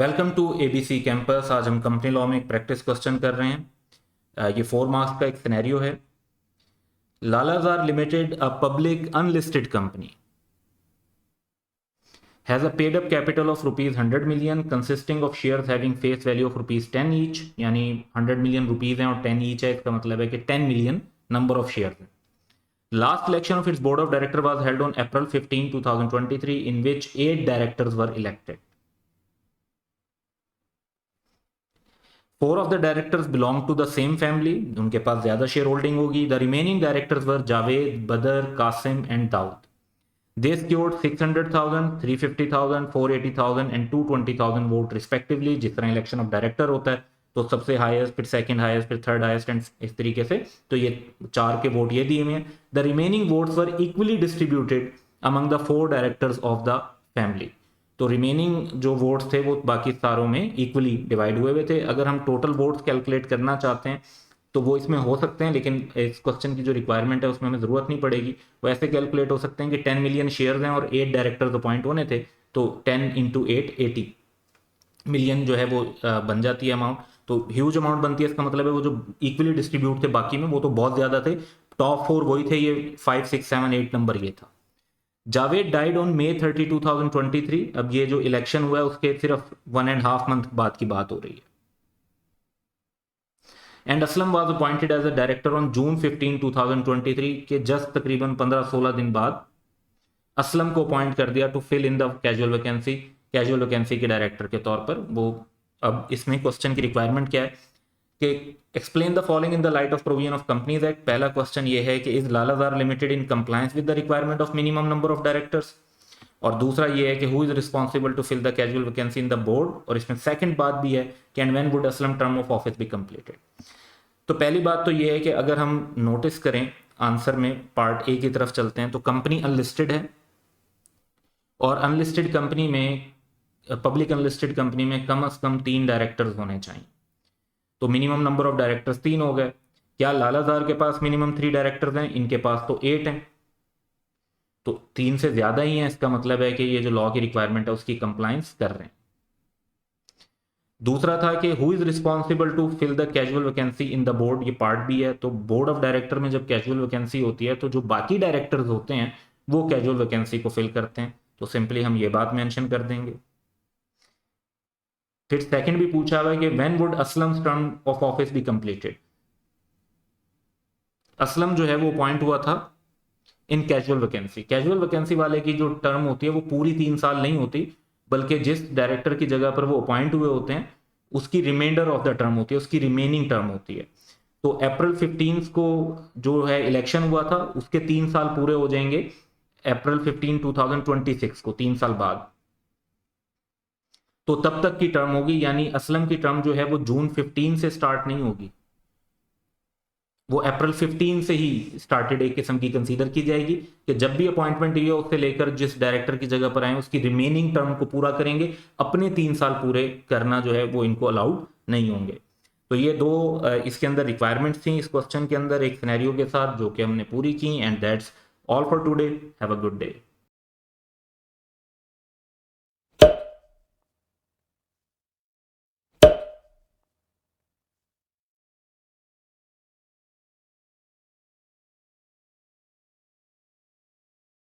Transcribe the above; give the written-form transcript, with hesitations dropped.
Welcome to ABC campus. आज हम company law में एक प्रैक्टिस क्वेश्चन कर रहे हैं। ये 4 मार्क्स का एक सिनेरियो है। Lalazar limited, a public unlisted company, has a paid up capital of rupees 100 million consisting of shares having face value of rupees 10 each, यानी 100 मिलियन रुपीज हैं और 10 ईच है। इसका मतलब है कि 10 मिलियन नंबर ऑफ शेयर हैं। Last election of its board of director was held on April 15, 2023, in which 8 directors were elected. 4 of the directors belong to the same family, उनके पास ज्यादा शेयर होल्डिंग होगी। The remaining directors were Javed, Badr, Qasim and Daud. They secured 600,000, 350,000, 480,000 and 220,000 vote respectively. जिस तरह election of director होता है तो सबसे highest, फिर सेकंड हाईएस्ट, फिर थर्ड हाईएस्ट एंड इस तरीके से। तो ये 4 के वोट ये दिए हुए हैं। The remaining votes were equally distributed among the 4 directors of the family. तो रिमेनिंग जो वोट्स थे वो बाकी सारों में इक्वली डिवाइड हुए थे। अगर हम टोटल वोट्स कैलकुलेट करना चाहते हैं तो वो इसमें हो सकते हैं, लेकिन इस क्वेश्चन की जो रिक्वायरमेंट है उसमें हमें ज़रूरत नहीं पड़ेगी। वो ऐसे कैलकुलेट हो सकते हैं कि 10 मिलियन शेयर्स हैं और 8 डायरेक्टर्स अपॉइंट होने थे, तो 10 इंटू 8 80 मिलियन जो है वो बन जाती है अमाउंट। तो ह्यूज अमाउंट बनती है। इसका मतलब है वो जो इक्वली डिस्ट्रीब्यूट थे बाकी में वो तो बहुत ज़्यादा थे। टॉप 4 वही थे, ये 5, 6, 7, 8 नंबर ये था। Javed died on May 30, 2023। अब ये जो इलेक्शन हुआ है उसके सिर्फ 1.5 मंथ बाद की बात हो रही है। And Aslam was appointed as a director on June 15, 2023 के जस्ट तकरीबन 15-16 दिन बाद असलम को अपॉइंट कर दिया to fill in the casual vacancy के डायरेक्टर के तौर पर वो। अब इसमें क्वेश्चन की रिक्वायरमेंट क्या है कि explain the following in the light of provision of companies act. पहला क्वेश्चन ये है कि is Lalajar limited in compliance with the requirement of minimum number of directors. और दूसरा ये है कि who is responsible to fill the casual vacancy in the board. और इसमें सेकंड बात भी है कि and when would Aslam term of office be completed. तो पहली बात तो ये है कि अगर हम नोटिस करें आंसर में पार्ट ए की तरफ चलते हैं तो कंपनी अनलिस्टेड है और अनलिस्टेड कंपनी में, पब्लिक अनलिस्टेड कंपनी में कम से कम 3 डायरेक्टर्स होने चाहिए। तो मिनिमम नंबर ऑफ डायरेक्टर्स 3 हो गए। क्या लालाजार के पास मिनिमम 3 डायरेक्टर्स हैं? इनके पास तो 8 हैं, तो 3 से ज्यादा ही है। इसका मतलब है कि ये जो लॉ की रिक्वायरमेंट है उसकी कंप्लायंस कर रहे हैं। दूसरा था कि who is responsible to fill the casual vacancy in the board. ये पार्ट भी है। तो बोर्ड ऑफ डायरेक्टर में जब कैजुअल वैकेंसी होती है तो जो बाकी डायरेक्टर्स होते हैं वो कैजुअल वैकेंसी को फिल करते हैं। तो सिंपली हम ये बात मेंशन कर देंगे। फिर सेकंड भी पूछा हुआ है कि when would Aslam term of office be completed. Aslam जो है वो अपॉइंट हुआ था इन कैजुअल वैकेंसी। कैजुअल वैकेंसी वाले की जो टर्म होती है वो पूरी 3 साल नहीं होती, बल्कि जिस डायरेक्टर की जगह पर वो अपॉइंट हुए होते हैं उसकी रिमाइंडर ऑफ द टर्म होती है, उसकी रिमेनिंग टर्म होती है। तो अप्रैल 15 को जो है इलेक्शन हुआ था उसके 3 साल पूरे हो जाएंगे अप्रैल 15, 2026 को, 3 साल बाद। तो तब तक की टर्म होगी, यानी असलम की टर्म जो है वो जून 15 से स्टार्ट नहीं होगी, वो अप्रैल 15 से ही स्टार्टेड एक किस्म की कंसीडर की जाएगी कि जब भी अपॉइंटमेंट हुई है उससे लेकर जिस डायरेक्टर की जगह पर आए उसकी रिमेनिंग टर्म को पूरा करेंगे। अपने 3 साल पूरे करना जो है वो इनको अलाउड नहीं होंगे। तो ये 2 इसके अंदर रिक्वायरमेंट्स थी इस क्वेश्चन के अंदर एक सिनेरियो के साथ, जो कि हमने पूरी की। And that's all for today. Have a good day.